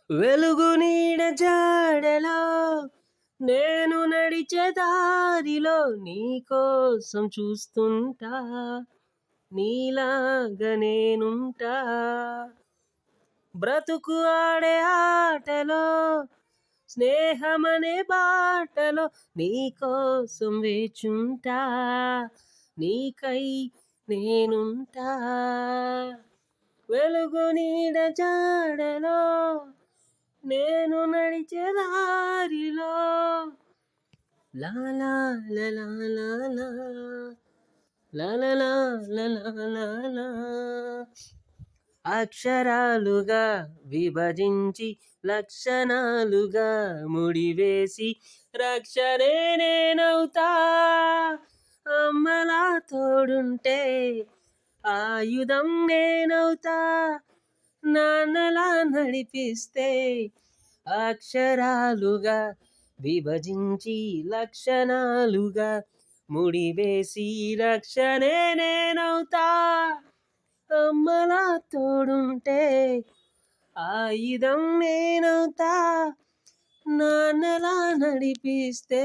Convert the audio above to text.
వెలుగు నీడ జాడలో నేను నడిచే దారిలో నీకోసం చూస్తుంటా, నీలాగా నేనుంటా. బ్రతుకు ఆడే ఆటలో స్నేహమనే బాటలో నీకోసం వేచుంటా, నీకై నేనుంటా. వెలుగు నీడ జాడలో నేను నడిచే దారిలో లా లా లా లా లా లా లా లా లా లా లా లా. అక్షరాలుగా విభజించి లక్షణాలుగా ముడివేసి రక్షణే నేనవుతా. అమ్మలా తోడుంటే ఆయుధం నేనవుతా, నాన్నలా నడిపిస్తే అక్షరాలుగా విభజించి లక్షణాలుగా ముడివేసి రక్షణే నేనవుతా. అమ్మలా తోడుంటే ఆయుధం నేనవుతా, నాన్నలా నడిపిస్తే